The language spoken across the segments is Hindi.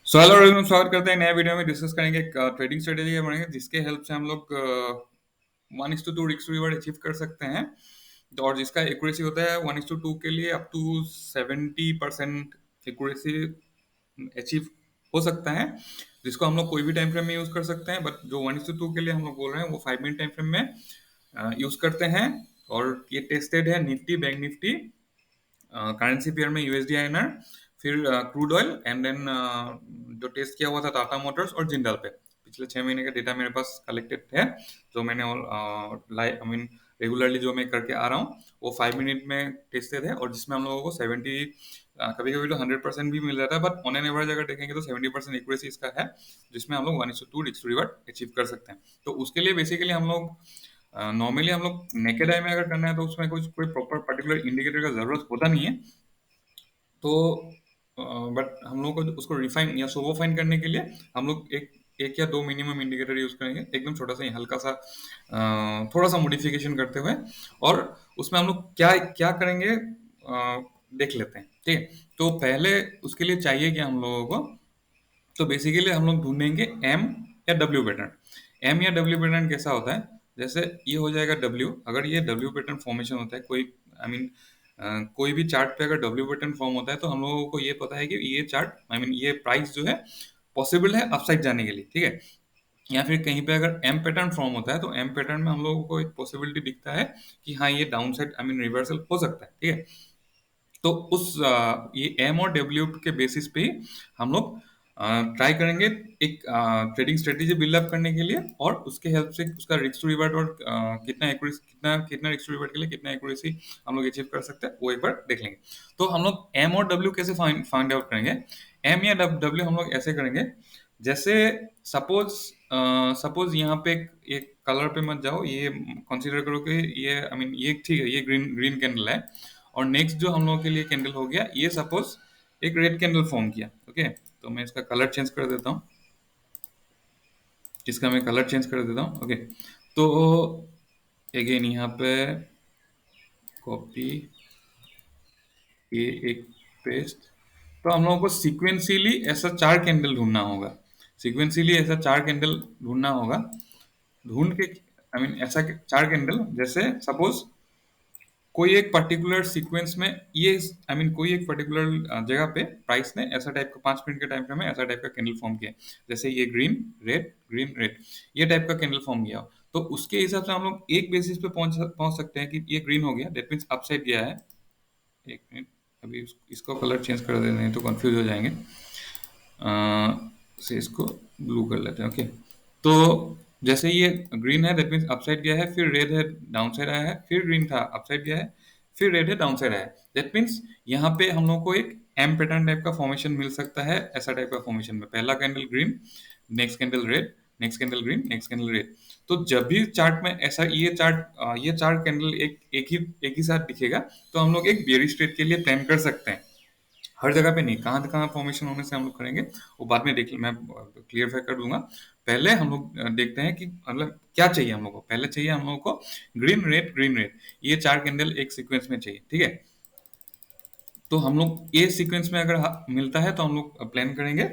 सो हेलो एवरीवन, स्वागत करते हैं नए वीडियो में। डिस्कस करेंगे ट्रेडिंग स्ट्रेटेजी के बारे में जिसके हेल्प से हम लोग 1:2 रिस्क रिवॉर्ड अचीव कर सकते हैं। और जिसका एक्यूरेसी होता है 1:2 के लिए अप टू 70% एक्यूरेसी अचीव हो सकता है, जिसको हम लोग कोई भी टाइम फ्रेम में यूज कर सकते हैं। बट जो 1:2 के लिए हम लोग बोल रहे हैं वो 5 मिनट टाइम फ्रेम में यूज करते हैं। और ये टेस्टेड है Nifty, bank Nifty, currency pair में यूएसडी आईएनआर, फिर क्रूड ऑयल, एंड देन जो टेस्ट किया हुआ था टाटा मोटर्स और जिंदाल पे। पिछले 6 महीने का डेटा मेरे पास कलेक्टेड है, जो मैंने लाइव आई मीन रेगुलरली जो मैं करके आ रहा हूँ, वो 5 मिनट में टेस्टेड है। और जिसमें हम लोगों को 70, कभी कभी तो 100% भी मिल जाता है, बट ऑन एन एवरेज अगर देखेंगे तो 70% एक्यूरेसी इसका है, जिसमें हम लोग 1:2 रिस्क रिवॉर्ड अचीव कर सकते हैं। तो उसके लिए बेसिकली हम लोग नॉर्मली हम लोग नेकेड आई में अगर करना है तो उसमें कुछ कोई प्रॉपर पर्टिकुलर इंडिकेटर का जरूरत होता नहीं है। तो बट हम लोग को उसको रिफाइन या सोवर फाइन करने के लिए हम लोग एक एक या दो मिनिमम इंडिकेटर यूज करेंगे, एकदम छोटा सा, हल्का सा, थोड़ा सा मॉडिफिकेशन करते हुए। और उसमें हम लोग क्या क्या करेंगे देख लेते हैं, ठीक है। तो पहले उसके लिए चाहिए कि हम लोगों को, तो बेसिकली हम लोग ढूंढेंगे एम या डब्ल्यू पैटर्न। एम या डब्ल्यू पैटर्न कैसा होता है, जैसे ये हो जाएगा डब्ल्यू। अगर ये डब्ल्यू पैटर्न फॉर्मेशन होता है कोई, आई मीन कोई भी चार्ट पे अगर डब्ल्यू पैटर्न फॉर्म होता है तो हम लोगों को ये पता है कि ये चार्ट, आई मीन ये प्राइस जो है पॉसिबल है अपसाइड जाने के लिए, ठीक है। या फिर कहीं पे अगर एम पैटर्न फॉर्म होता है तो एम पैटर्न में हम लोगों को एक पॉसिबिलिटी दिखता है कि हाँ ये down side I mean reversal हो सकता है, ठीक है। तो उस ये एम और डब्ल्यू के बेसिस पे ही हम लोग ट्राई करेंगे एक ट्रेडिंग स्ट्रेटेजी बिल्डअप करने के लिए। और उसके हेल्प से उसका रिस्क टू रिवर्ट और कितना एक्यूरेसी, कितना कितना रिस्क टू रिवर्ट के लिए कितना एक्यूरेसी हम लोग अचीव कर सकते हैं, वो एक बार देख लेंगे। तो हम लोग एम और डब्ल्यू कैसे फाइंड फाइंड आउट करेंगे। एम या डब्ल्यू हम लोग ऐसे करेंगे, जैसे सपोज सपोज यहाँ पे एक कलर पे मत जाओ, ये कंसीडर करो कि ये आई मीन ये ठीक है, ये ग्रीन ग्रीन कैंडल है। और नेक्स्ट जो हम लोगों के लिए कैंडल हो गया, ये सपोज एक रेड कैंडल फॉर्म किया, ओके। तो मैं इसका कलर चेंज कर देता हूँ, इसका मैं कलर चेंज कर देता हूँ, ओके। तो अगेन यहाँ पे कॉपी, ये एक पेस्ट। तो हम लोगों को सिक्वेंशियली ऐसा चार कैंडल ढूंढना होगा, सिक्वेंशियली ऐसा चार कैंडल ढूंढना होगा। ढूंढ के आई मीन ऐसा चार कैंडल, जैसे सपोज कोई एक पर्टिकुलर सीक्वेंस में ये आई मीन कोई एक पर्टिकुलर जगह पे प्राइस ने ऐसा टाइप का 5 मिनट के टाइम फ्रेम में ऐसा टाइप का कैंडल फॉर्म किया, जैसे ये ग्रीन रेड, ये टाइप का कैंडल फॉर्म किया। तो उसके हिसाब से हम लोग एक बेसिस पे पहुंच पहुंच सकते हैं कि ये ग्रीन हो गया, दैट मीन्स अपसाइड गया है। एक मिनट, अभी इसको कलर चेंज कर देते हैं तो कंफ्यूज हो जाएंगे। से इसको ब्लू कर लेते हैं, ओके। तो जैसे ये ग्रीन है दैट मीन्स अपसाइड गया है, फिर रेड है डाउन साइड आया है, फिर ग्रीन था अपसाइड गया है, फिर रेड है डाउन साइड आया है। दैट मीन्स यहाँ पे हम लोग को एक एम पैटर्न टाइप का फॉर्मेशन मिल सकता है, ऐसा टाइप का फॉर्मेशन में पहला candle green, next candle red, next candle green, next candle red. तो जब भी चार्ट में ऐसा ये चार कैंडल एक ही साथ दिखेगा, तो हम लोग एक बेयरिश ट्रेड के लिए प्लान कर सकते हैं। हर जगह पे नहीं, कहाँ कहाँ फॉर्मेशन होने से हम लोग करेंगे वो बाद में देख, मैं क्लियर कर दूंगा। पहले हम लोग देखते हैं कि मतलब क्या चाहिए हम लोग को। पहले चाहिए हम लोग को ग्रीन रेड, ये चार कैंडल एक सीक्वेंस में चाहिए, ठीक है। तो हम लोग ये सीक्वेंस में अगर मिलता है तो हम लोग प्लान करेंगे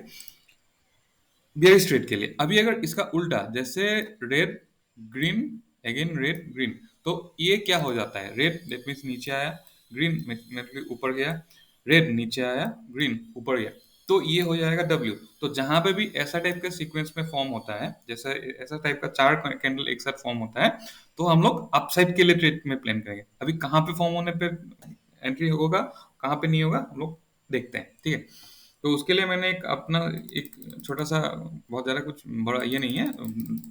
बियरिश ट्रेड के लिए। अभी अगर इसका उल्टा, जैसे red green, again red green, तो ये क्या हो जाता है, रेड दैट मीन्स नीचे आया, ग्रीन मतलब ऊपर गया, रेड नीचे आया, ग्रीन ऊपर गया, तो ये हो जाएगा डब्ल्यू। तो जहां पे भी ऐसा टाइप का सीक्वेंस में फॉर्म होता है, जैसे ऐसा टाइप का चार कैंडल एक साथ फॉर्म होता है, तो हम लोग अपसाइड के लिए ट्रेड में प्लान करेंगे। अभी कहाँ पे फॉर्म होने पे एंट्री होगा, कहाँ पे नहीं होगा, हम लोग देखते हैं, ठीक है। तो उसके लिए मैंने एक अपना एक छोटा सा, बहुत ज़्यादा कुछ बड़ा ये नहीं है,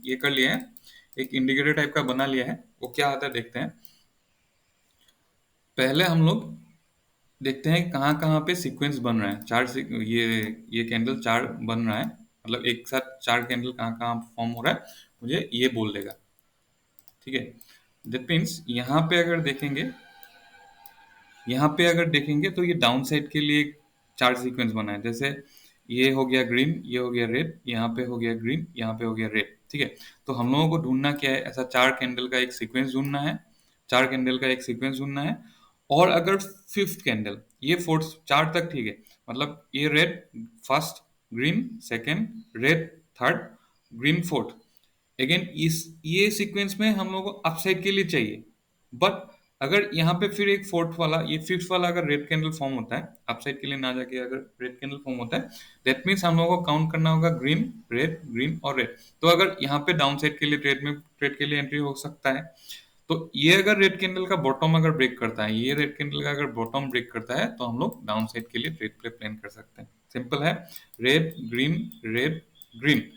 ये कर लिया है, एक इंडिकेटर टाइप का बना लिया है। वो क्या आता है देखते हैं। पहले हम लोग देखते हैं कहाँ कहाँ पे सीक्वेंस बन रहा है, ये कैंडल चार बन रहा है, मतलब एक साथ चार कैंडल कहाँ कहाँ फॉर्म हो रहा है, मुझे ये बोल देगा, ठीक है। दैट मीन्स यहाँ पे अगर देखेंगे तो ये डाउन साइड के लिए चार सीक्वेंस बना है, जैसे ये हो गया ग्रीन, ये हो गया रेड, यहाँ पे हो गया ग्रीन, यहाँ पे हो गया रेड, ठीक है। तो हम लोगों को ढूंढना क्या है, ऐसा चार कैंडल का एक सीक्वेंस ढूंढना है, चार कैंडल का एक सीक्वेंस ढूंढना है। और अगर फिफ्थ कैंडल, ये फोर्थ चार तक ठीक है, मतलब ये red first, green second, red third, green fourth. Again इस ये सीक्वेंस में हम लोगों को अपसाइड के लिए चाहिए। बट अगर यहाँ पे फिर एक फोर्थ वाला, ये फिफ्थ वाला अगर रेड कैंडल फॉर्म होता है, अपसाइड के लिए ना जाके अगर रेड कैंडल फॉर्म होता है, दैट मीन्स हम लोगों को काउंट करना होगा ग्रीन, रेड, ग्रीन और रेड। तो अगर यहाँ पे डाउन साइड के लिए ट्रेड के लिए एंट्री हो सकता है। तो ये अगर रेड कैंडल का बॉटम अगर ब्रेक करता है, ये रेड कैंडल का अगर बॉटम ब्रेक करता है, तो हम लोग डाउन साइड के लिए ट्रेड प्ले प्लान कर सकते हैं। सिंपल है, रेड ग्रीन, रेड ग्रीन।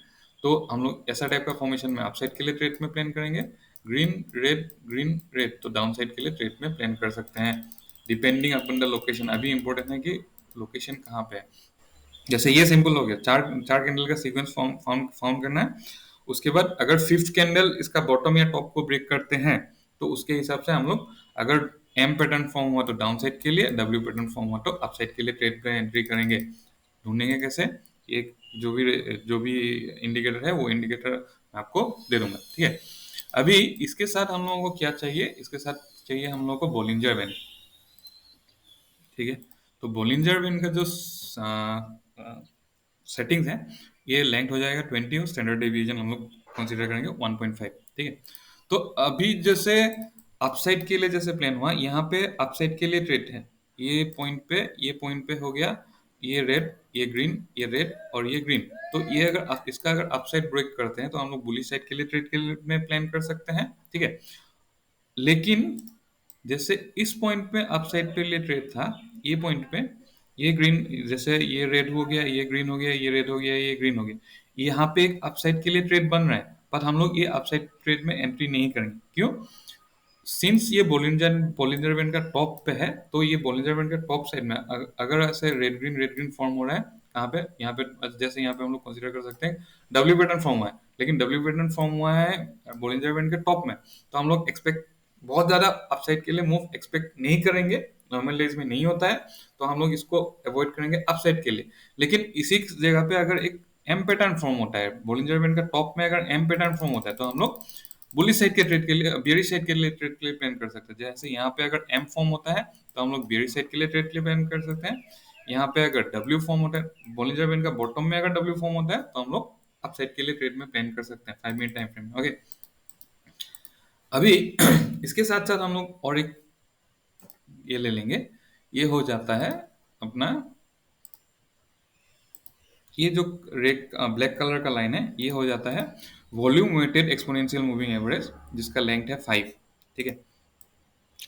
तो हम लोग ऐसा टाइप का फॉर्मेशन में अपसाइड के लिए ट्रेड में प्लान करेंगे, ग्रीन रेड, तो डाउन साइड के लिए ट्रेड में प्लान कर सकते हैं, डिपेंडिंग अपॉन द लोकेशन। अभी इंपॉर्टेंट है कि लोकेशन कहाँ पे है। जैसे ये सिंपल हो गया, चार चार कैंडल का सीक्वेंस फॉर्म फॉर्म फॉर्म करना है। उसके बाद अगर फिफ्थ कैंडल इसका बॉटम या टॉप को ब्रेक करते हैं, तो उसके हिसाब से हम लोग, अगर एम पैटर्न फॉर्म हुआ तो डाउन साइड के लिए, डब्ल्यू पैटर्न फॉर्म हुआ तो अप साइड के लिए ट्रेड पे एंट्री करेंगे। ढूंढेंगे कैसे? एक जो भी इंडिकेटर है, वो इंडिकेटर मैं आपको दे दूंगा, ठीक है। अभी इसके साथ हम लोगों को क्या चाहिए? इसके साथ चाहिए हम लोगों को बॉलिंजर बैंड, ठीक है। तो बॉलिंजर बैंड का जो सेटिंग्स है, ये लेंथ हो जाएगा 20 और स्टैंडर्ड डेविएशन हम लोग कंसीडर करेंगे 1.5, ठीक है। तो अभी जैसे अपसाइड के लिए जैसे प्लान हुआ, यहाँ पे अपसाइड के लिए ट्रेड है, ये पॉइंट पे हो गया, ये रेड, ये ग्रीन, ये रेड और ये ग्रीन। तो ये अगर इसका अगर अपसाइड ब्रेक करते हैं, तो हम लोग बुलिश साइड के लिए ट्रेड के लिए में प्लान कर सकते हैं, ठीक है। लेकिन जैसे इस पॉइंट पे अपसाइड के लिए ट्रेड था, ये पॉइंट पे ये ग्रीन, जैसे ये रेड हो गया, ये ग्रीन हो गया, ये रेड हो गया, ये ग्रीन हो गया, यहाँ पे एक अपसाइड के लिए ट्रेड बन रहा है, पर हम लोग ये अपसाइड ट्रेड में एंट्री नहीं करेंगे। क्यों? सिंस ये बोलिंजर बैंड का टॉप पे है, तो ये बोलिंजर बैंड का टॉप साइड में अगर ऐसे रेड ग्रीन फॉर्म हो रहा है, कहाँ पे? यहाँ पे, जैसे यहाँ पे हम लोग कंसीडर कर सकते हैं डब्ल्यू पैटर्न फॉर्म हुआ है, लेकिन डब्ल्यू पैटर्न फॉर्म हुआ है बोलिंजर बैंड के टॉप में, तो हम लोग एक्सपेक्ट बहुत ज्यादा अपसाइड के लिए मूव एक्सपेक्ट नहीं करेंगे, नॉर्मल डेज में नहीं होता है, तो हम लोग इसको अवॉइड करेंगे अपसाइड के लिए। लेकिन इसी जगह पे अगर एक एम पैटर्न फॉर्म होता है, बोलिंजर बैंड का टॉप में अगर एम पैटर्न फॉर्म होता है, तो हम लोग बुलिश साइड के ट्रेड के लिए, बियरिश साइड के लिए ट्रेड के लिए प्लान कर सकते हैं। जैसे यहाँ पे अगर एम फॉर्म होता है, तो हम लोग बियरिश साइड के लिए ट्रेड के लिए प्लान कर सकते हैं। यहाँ पे अगर डब्ल्यू फॉर्म होता है, बोलिंजर बैंड का बॉटम में अगर डब्ल्यू फॉर्म होता है, तो हम लोग अप साइड के लिए ट्रेड में प्लान कर सकते हैं 5 मिनट टाइम फ्रेम में, ओके। अभी इसके साथ साथ हम लोग और एक ये ले लेंगे, ये हो जाता है अपना, ये जो रेड ब्लैक कलर का लाइन है, ये हो जाता है volume weighted exponential moving average, जिसका लेंथ है 5, ठीक है।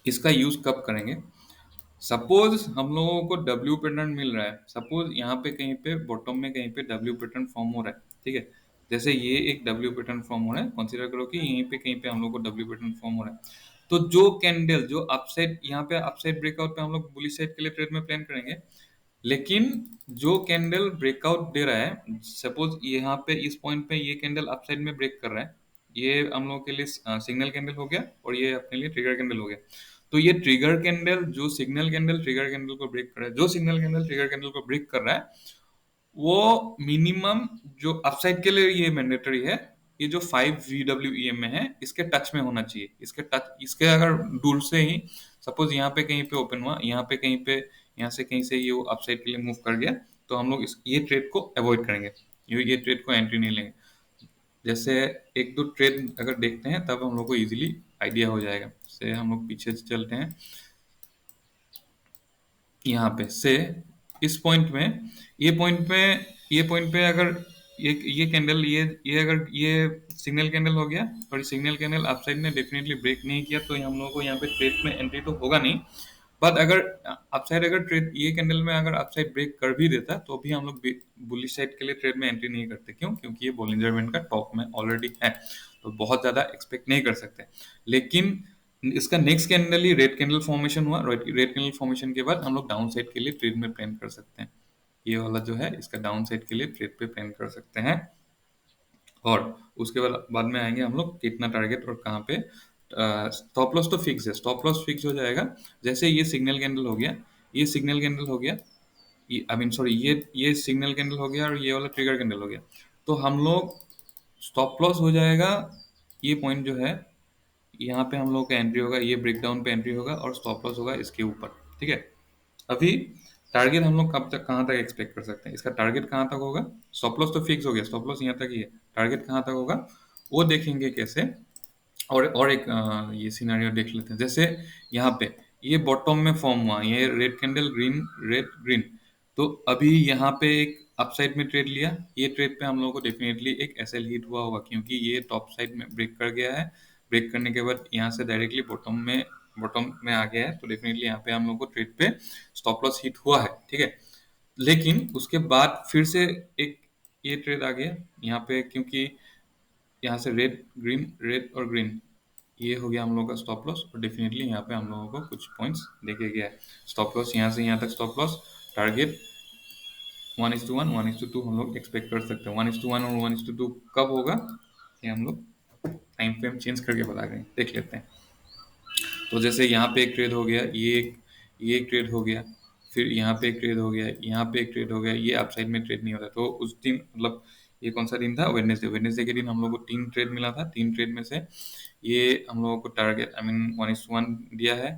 इसका यूज कब करेंगे? सपोज हम लोगों को डब्ल्यू पैटर्न मिल रहा है, सपोज यहाँ पे कहीं पे बॉटम में कहीं पे डब्ल्यू पैटर्न फॉर्म हो रहा है, ठीक है। जैसे ये एक डब्ल्यू पैटर्न फॉर्म हो रहा है, कंसीडर करो कि यहीं पे कहीं पे हम लोग को डब्ल्यू पैटर्न फॉर्म हो रहा है। तो जो कैंडल जो अपसाइड, यहाँ पे अपसाइड ब्रेकआउट पे हम लोग बुलिश साइड के लिए ट्रेड में प्लान करेंगे। लेकिन जो कैंडल ब्रेकआउट दे रहा है, सपोज यहाँ पे इस पॉइंट पे ये कैंडल अपसाइड में ब्रेक कर रहा है, ये हम लोगों के लिए सिग्नल कैंडल हो गया, और ये अपने लिए ट्रिगर कैंडल हो गया। तो ये ट्रिगर कैंडल, जो सिग्नल कैंडल ट्रिगर कैंडल को ब्रेक कर रहा है, जो सिग्नल कैंडल ट्रिगर कैंडल को ब्रेक कर रहा है, वो मिनिमम जो अपसाइड के लिए ये मैंडेटरी है, ये जो 5 VWEM में है, इसके टच में होना चाहिए, इसके अगर दूर से ही, सपोज यहाँ पे कहीं पे ओपन हुआ, यहाँ पे कहीं पे, यहाँ से कहीं से ये अपसाइड के लिए मूव कर गया, तो हम लोग ये ट्रेड को अवॉइड करेंगे, ये ट्रेड को एंट्री नहीं लेंगे। जैसे एक दो ट्रेड अगर देखते हैं, तब हम लोग को इजीली आइडिया हो जाएगा। जैसे हम लोग पीछे से चलते हैं, यहाँ पे से इस पॉइंट में, ये पॉइंट पे अगर ये कैंडल, ये अगर ये सिग्नल कैंडल हो गया, और ये सिग्नल कैंडल अपसाइड ने डेफिनेटली ब्रेक नहीं किया, तो हम लोगों को यहाँ पे ट्रेड में एंट्री तो होगा नहीं। बट अगर अपसाइड, अगर ट्रेड ये कैंडल में अगर अपसाइड ब्रेक कर भी देता, तो भी हम लोग बुलिश साइड के लिए ट्रेड में एंट्री नहीं करते। क्यों? क्योंकि ये बोलिंजर बैंड का टॉप में ऑलरेडी है, तो बहुत ज्यादा एक्सपेक्ट नहीं कर सकते। लेकिन इसका नेक्स्ट कैंडल ही रेड कैंडल फॉर्मेशन हुआ, रेड कैंडल फॉर्मेशन के बाद हम लोग डाउन साइड के लिए ट्रेड में प्लान कर सकते हैं। ये वाला जो है, इसका डाउन साइड के लिए ट्रेड पे प्लान कर सकते हैं। और उसके बाद में आएंगे हम लोग कितना टारगेट और कहाँ पे। स्टॉप लॉस तो फिक्स है, स्टॉप लॉस फिक्स हो जाएगा। जैसे ये सिग्नल कैंडल हो गया, ये सिग्नल कैंडल हो गया, ये आई मीन सॉरी, ये सिग्नल कैंडल हो गया, और ये वाला ट्रिगर कैंडल हो गया, तो हम लोग स्टॉप लॉस हो जाएगा, ये पॉइंट जो है, यहाँ पे हम लोग का एंट्री होगा, ये ब्रेकडाउन पे एंट्री होगा, और स्टॉप लॉस होगा इसके ऊपर, ठीक है। अभी टारगेट हम लोग कब तक कहाँ तक एक्सपेक्ट कर सकते हैं, इसका टारगेट कहाँ तक होगा। स्टॉप लॉस तो फिक्स हो गया, स्टॉप लॉस यहाँ तक ही है, टारगेट कहाँ तक होगा वो देखेंगे कैसे। और एक ये सिनेरियो देख लेते हैं, जैसे यहाँ पे ये बॉटम में फॉर्म हुआ, ये red candle green red green, तो अभी यहाँ पे एक अपसाइड में ट्रेड लिया, ये ट्रेड पे हम लोगों को डेफिनेटली एक एसएल हिट हुआ होगा, क्योंकि ये टॉप साइड में ब्रेक कर गया है। ब्रेक करने के बाद यहाँ से डायरेक्टली बॉटम में आ गया है, तो डेफिनेटली यहाँ पे हम लोग को ट्रेड पे स्टॉप लॉस हिट हुआ है, ठीक है। लेकिन उसके बाद फिर से एक ये ट्रेड आ गया यहाँ पे, क्योंकि यहाँ से रेड और ग्रीन, ये हो गया हम लोगों का स्टॉप लॉस, और डेफिनेटली यहाँ पे हम लोगों को कुछ पॉइंट्स देखे गया है। स्टॉप लॉस यहाँ से यहाँ तक स्टॉप लॉस, टारगेट 1:1 1:2 हम लोग एक्सपेक्ट कर सकते हैं। 1:1 और 1:2 कब होगा, ये हम लोग टाइम फ्रेम चेंज करके बता रहे हैं, देख लेते हैं। तो जैसे यहाँ पे एक ट्रेड हो गया, ये एक ट्रेड हो गया, फिर यहाँ पे एक ट्रेड हो गया, यहाँ पे एक ट्रेड हो गया, ये अपसाइड में ट्रेड नहीं होता, तो उस दिन मतलब ये कौन सा दिन था, वेडनेसडे। वेडनेसडे के दिन हम लोग को 3 ट्रेड मिला था, 3 ट्रेड में से ये हम लोगों को टारगेट आई मीन 1:1 दिया है,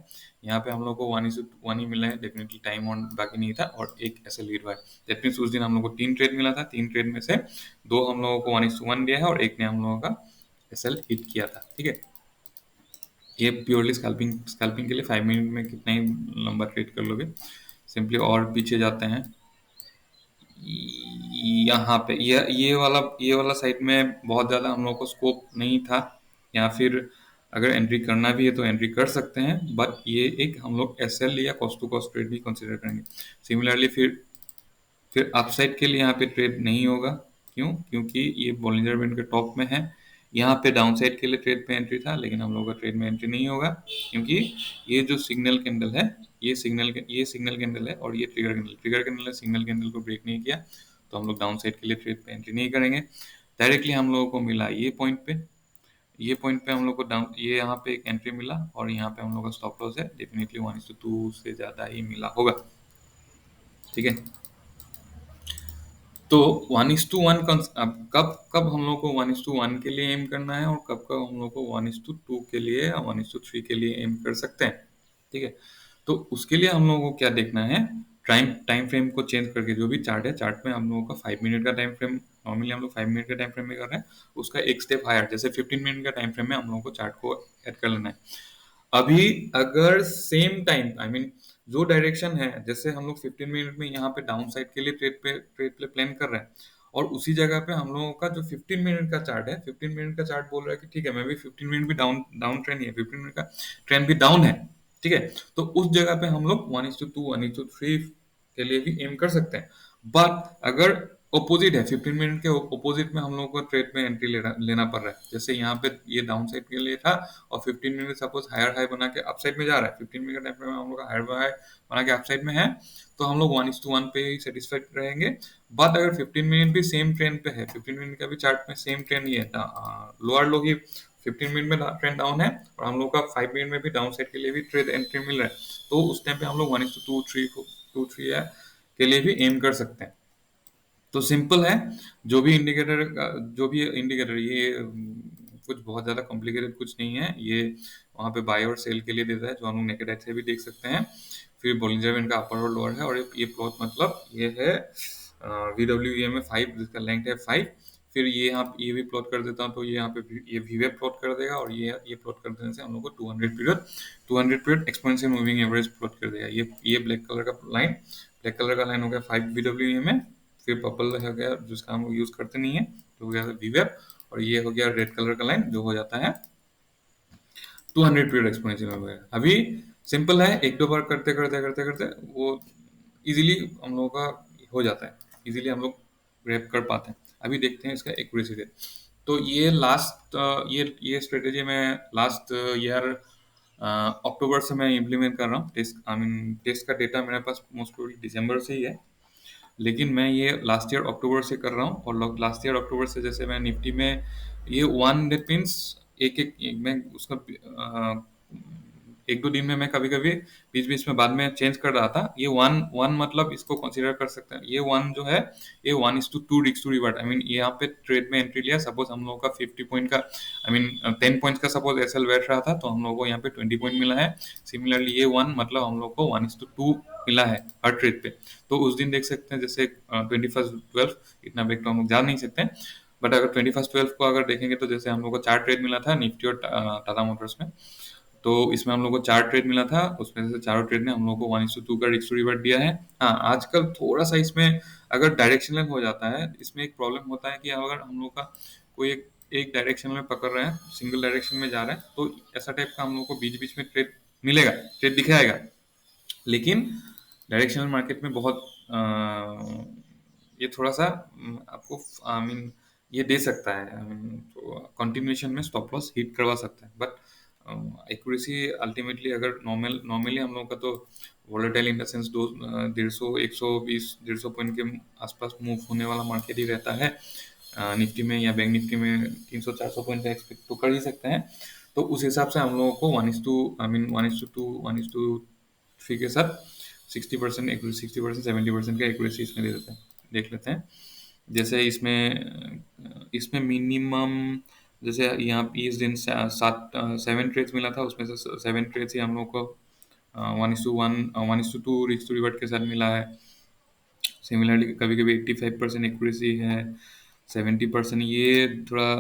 यहाँ पे हम लोग को 1:1 ही मिला है, डेफिनेटली टाइम ऑन बाकी नहीं था, और एक ऐसे लीड हुआ है। दैट मीन्स उस दिन हम लोग को 3 ट्रेड मिला था, 3 ट्रेड में से 2 हम लोगों को 1:1 दिया है, और एक ने हम लोगों का एसएल हिट किया था, ठीक है। ये प्योरली स्कैल्पिंग स्कैल्पिंग के लिए 5 मिनट में कितना ही लंबा ट्रेड कर लोगे। सिंपली और पीछे जाते हैं, यहाँ पे ये वाला साइड में बहुत ज़्यादा हम लोग को स्कोप नहीं था, या फिर अगर एंट्री करना भी है तो एंट्री कर सकते हैं, बट ये एक हम लोग एसएल या कॉस्ट टू कॉस्ट ट्रेड भी कंसिडर करेंगे। सिमिलरली फिर अपसाइड के लिए यहाँ पे ट्रेड नहीं होगा, क्यों, क्योंकि ये बॉलिंजर बैंड के टॉप में है। यहाँ पे डाउन साइड के लिए ट्रेड पे एंट्री था, लेकिन हम लोग का ट्रेड में एंट्री नहीं होगा, क्योंकि ये जो सिग्नल कैंडल है, ये सिग्नल कैंडल है, और ये ट्रिगर कैंडल है, सिग्नल कैंडल को ब्रेक नहीं किया, तो हम लोग डाउन साइड के लिए ट्रेड पे एंट्री नहीं करेंगे। डायरेक्टली हम लोगों को मिला ये पॉइंट पे हम लोग को डाउन, ये यहाँ पे एक एंट्री मिला, और यहाँ पे हम लोग का स्टॉप लॉस है, डेफिनेटली 1:2 से ज़्यादा ही मिला होगा, ठीक है। तो 1:1 अब कब कब हम लोग को 1:1 के लिए एम करना है, और कब कब हम लोग को 1:2 के लिए या 1:3 के लिए एम कर सकते हैं, ठीक है। तो उसके लिए हम लोगों को क्या देखना है, टाइम टाइम फ्रेम को चेंज करके, जो भी चार्ट है, चार्ट में हम लोगों का 5 मिनट का टाइम फ्रेम, नॉर्मली हम लोग 5 मिनट का टाइम फ्रेम में कर रहे हैं, उसका एक स्टेप हायर, जैसे 15 मिनट का टाइम फ्रेम में हम लोगों को चार्ट को ऐड कर लेना है। अभी अगर सेम टाइम आई मीन जो डायरेक्शन है, जैसे हम लोग 15 मिनट में यहाँ पे डाउन साइड के लिए ट्रेड पे प्लान कर रहे हैं, और उसी जगह पे हम लोगों का जो 15 मिनट का चार्ट है, 15 मिनट का चार्ट बोल रहा है कि ठीक है, मैं भी 15 मिनट भी डाउन डाउन ट्रेंड ही है, 15 मिनट का ट्रेंड भी डाउन है, ठीक है। तो उस जगह पे हम लोग 1:2 1:3 के लिए भी एम कर सकते हैं। बट अगर ओपोजिट है, 15 मिनट के ओपोजिट में हम लोगों को ट्रेड में एंट्री लेना पड़ रहा है, जैसे यहाँ पे ये डाउन साइड के लिए था, और 15 मिनट सपोज हायर हाई बना के अपसाइड में जा रहा है, 15 मिनट का टाइम फ्रेम में हम लोग का हायर हाई बना के अपसाइड में है, तो हम लोग 1:1 पे ही सेटिस्फाइड रहेंगे। बट अगर 15 मिनट भी सेम ट्रेंड पे है, 15 मिनट का भी चार्ट में सेम ट्रेंड ही है, लोअर लो ही 15 मिनट में ट्रेंड डाउन है, और हम लोग का 5 मिनट में भी डाउन साइड के लिए भी ट्रेड एंट्री मिल रहा है, तो उस टाइम पे हम लोग 1:2 3 के लिए भी एम कर सकते हैं। तो सिंपल है, जो भी इंडिकेटर ये कुछ बहुत ज़्यादा कॉम्प्लिकेटेड कुछ नहीं है, ये वहाँ पे बाय और सेल के लिए देता है, जो हम लोग नेकेड आई से भी देख सकते हैं। फिर बॉलिंजर बैंड का अपर और लोअर है, और ये प्लॉट मतलब ये है VWM में 5, जिसका लेंथ है 5। फिर ये यहाँ ये भी प्लॉट कर देता हूँ, तो ये यहाँ पे ये VWAP प्लॉट कर देगा, और ये प्लॉट कर देने से हम लोग को 200 period exponential moving average plot कर देगा। ये ब्लैक कलर का लाइन हो गया 5 VWM में। फिर पर्पल हो गया, जिसका हम लोग यूज करते नहीं है, तो हो गया वीवेब, और ये हो गया रेड कलर का लाइन, जो हो जाता है 200 पीरियड एक्सपोनेंशियल हो गया। अभी सिंपल है, एक दो बार करते करते करते करते वो इजीली हम लोगों का हो जाता है, इजीली हम लोग ग्रैब कर पाते हैं। अभी देखते हैं इसका एक्यूरेसी रेट। तो ये स्ट्रेटेजी मैं लास्ट ईयर अक्टूबर से मैं इम्प्लीमेंट कर रहा हूँ। टेस्ट का डेटा मेरे पास मोस्ट प्रोबेबली दिसंबर से ही है, लेकिन मैं ये लास्ट ईयर अक्टूबर से कर रहा हूँ, और लास्ट ईयर अक्टूबर से जैसे मैं निफ्टी में ये वन डेट मीन्स एक एक मैं उसका एक दो दिन में मैं कभी कभी बीच बीच में बाद में चेंज कर रहा था। ये वन वन मतलब इसको कंसीडर कर सकते हैं, ये वन जो है ये 1:2 risk to revert. I mean यहाँ पे ट्रेड में एंट्री लिया, सपोज हम लोगों का 50 पॉइंट का, आई मीन 10 पॉइंट्स का सपोज एसएल बैठ रहा था, तो हम लोगों को यहाँ पे 20 पॉइंट मिला है। सिमिलरली ये वन मतलब हम लोग को 1:2 मिला है हर ट्रेड पे। तो उस दिन देख सकते हैं जैसे 21/12, इतना ब्रेक तो हम लोग जान नहीं सकते, बट अगर 21/12 को अगर देखेंगे तो जैसे हम लोग को 4 ट्रेड मिला था निफ्टी और टाटा मोटर्स में। तो इसमें हम लोग को 4 ट्रेड मिला था, उसमें से चारों ट्रेड ने हम लोग को 1:2 का रिस्क टू रिवर्ट दिया है। हाँ, आजकल थोड़ा सा इसमें अगर डायरेक्शनल हो जाता है, इसमें एक प्रॉब्लम होता है कि अगर हम लोग का कोई एक डायरेक्शन में पकड़ रहे हैं, सिंगल डायरेक्शन में जा रहे हैं, तो ऐसा टाइप का हम लोग को बीच बीच में ट्रेड मिलेगा, ट्रेड दिखाएगा। लेकिन डायरेक्शनल मार्केट में बहुत ये थोड़ा सा आपको आई मीन ये दे सकता है, आई मीन तो कंटिन्यूएशन में स्टॉप लॉस हिट करवा सकता है, बट एक्यूरेसी अल्टीमेटली अगर नॉर्मली हम लोग का तो volatile in the sense 150 120 150 point के आसपास मूव होने वाला मार्केट ही रहता है। निफ्टी में या बैंक निफ्टी में 300 400 पॉइंट का एक्सपेक्ट तो कर ही सकते हैं। तो उस हिसाब से हम लोगों को 1:2 आई मीन 1:2 1:3 के साथ 60% एक्यूरेसी, 60% 70% का एक्यूरेसी इसमें दे देते हैं, देख लेते हैं। जैसे इसमें मिनिमम जैसे यहाँ पे इस दिन 7 ट्रेड्स मिला था, उसमें से 7 ट्रेड्स ही हम लोग को 1:1 1:2 रिस्क टू रिवर्ट के साथ मिला है। सिमिलरली कभी कभी 85% एक्यूरेसी है, 70%, ये थोड़ा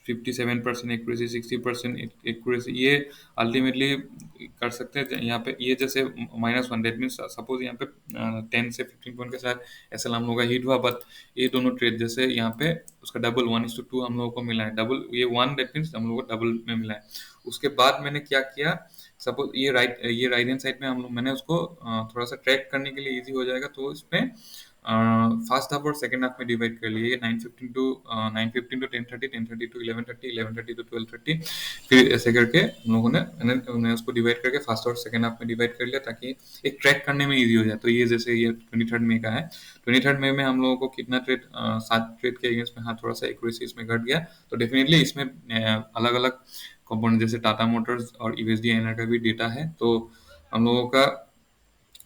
57% एक्यूरेसी, 60% एक्यूरेसी, ये अल्टीमेटली कर सकते हैं यहाँ पे। ये जैसे -1, दैट मीन्स सपोज यहाँ पे 10 से 15 पॉइंट के साथ ऐसा हम लोग का हिट हुआ, बट ये दोनों ट्रेड जैसे यहाँ पे उसका डबल 1:2 हम लोगों को मिला है, डबल ये वन, दैट मीन्स हम लोग को डबल में मिला है। उसके बाद मैंने क्या किया, सपोज ये राइट हैंड साइड में हम लोग मैंने उसको थोड़ा सा ट्रैक करने के लिए इजी हो जाएगा, तो इसमें फर्स्ट हाफ और सेकंड हाफ में डिवाइड कर लिए, 9:15 टू 10:30, 10:30 टू 11:30, 11:30 टू 12:30, फिर ऐसे करके हम लोगों ने मैंने उसको डिवाइड करके फर्स्ट और सेकंड हाफ में डिवाइड कर लिया, ताकि एक ट्रैक करने में इजी हो जाए। तो ये जैसे ये 23 मई का है, 23 मई में हम लोगों को कितना ट्रेड, 7 ट्रेड के अगेंस्ट में, हाँ थोड़ा सा एक्यूरेसी इसमें घट गया। तो डेफिनेटली इसमें अलग अलग कंपोनेंट जैसे टाटा मोटर्स और यूएसडी आईएनआर का भी डेटा है, तो हम लोगों का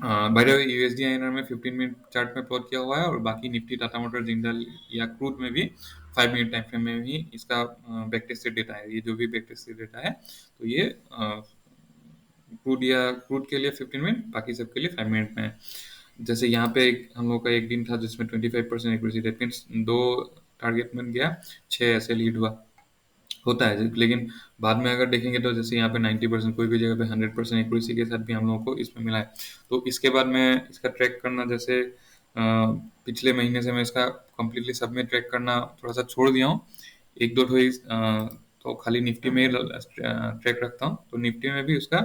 by the way USD INR में 15 मिनट चार्ट में प्लॉट किया हुआ है, और बाकी निफ्टी टाटा मोटर जिंदल या क्रूड में भी 5 मिनट टाइम फ्रेम में भी इसका बैक टेस्टेड डेटा है। ये जो भी बैक टेस्टेड डेटा है, तो ये क्रूड के लिए 15 मिनट, बाकी सब के लिए 5 मिनट में है। जैसे यहाँ पे हम लोग का एक दिन था जिसमें 25% एक्यूरेसी, दैट मीन्स 2 टारगेट में गया, 6 ऐसे लीड हुआ, होता है। लेकिन बाद में अगर देखेंगे तो जैसे यहाँ पे 90%, कोई भी जगह पे 100% एक्यूरेसी के साथ भी हम लोगों को इसमें मिला है। तो इसके बाद मैं इसका ट्रैक करना, जैसे पिछले महीने से मैं इसका कम्प्लीटली सब में ट्रैक करना थोड़ा सा छोड़ दिया हूँ। एक दो ठो तो खाली निफ्टी में ट्रैक रखता हूँ, तो निफ्टी में भी उसका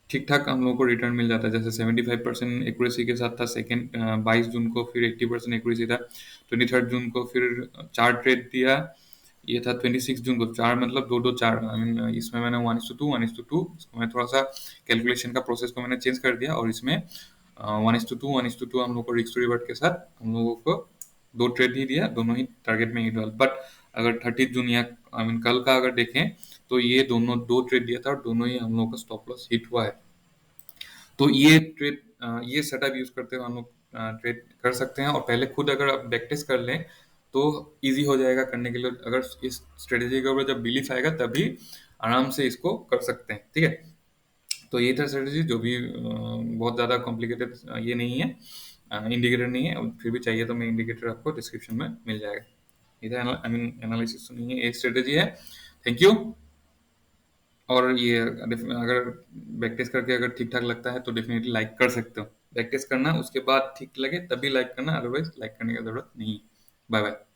ठीक ठाक हम लोगों को रिटर्न मिल जाता है। जैसे 75% एक्यूरेसी के साथ था सेकेंड 22 जून को, फिर 80% एक्यूरेसी था 23 जून को, फिर 4 ट्रेड दिया, ये था 26 जून को, 4 मतलब दो दो चार, आई मीन इसमें मैंने 1:2 इसको मैं थोड़ा सा कैलकुलेशन का प्रोसेस को मैंने चेंज कर दिया, और इसमें 1:2 हम लोग को रिस्क टू रिवर्ट के साथ हम लोगों को 2 ट्रेड ही दिया, दोनों ही टारगेट में हिट हुआ। बट अगर 30 जून या आई मीन कल का अगर देखें, तो ये दोनों 2 ट्रेड दिया था और दोनों ही हम लोगों का स्टॉप लॉस हिट हुआ है। तो ये ट्रेड, ये सेटअप यूज करते हुए हम लोग ट्रेड कर सकते हैं, और पहले खुद अगर आप बैक टेस्ट कर लें तो इजी हो जाएगा करने के लिए। अगर इस स्ट्रेटेजी के ऊपर जब बिलीफ आएगा तभी आराम से इसको कर सकते हैं, ठीक है। तो ये था स्ट्रेटेजी, जो भी बहुत ज़्यादा कॉम्प्लिकेटेड ये नहीं है, इंडिकेटर नहीं है, और फिर भी चाहिए तो मैं इंडिकेटर आपको डिस्क्रिप्शन में मिल जाएगा। ये था, आई मीन एनालिसिस तो नहीं है, एक स्ट्रेटेजी है। Thank you. और ये अगर बैक टेस्ट करके अगर ठीक ठाक लगता है तो डेफिनेटली लाइक कर सकते हो। बैक टेस्ट करना, उसके बाद ठीक लगे तभी लाइक करना, अदरवाइज लाइक करने की जरूरत नहीं। Bye bye.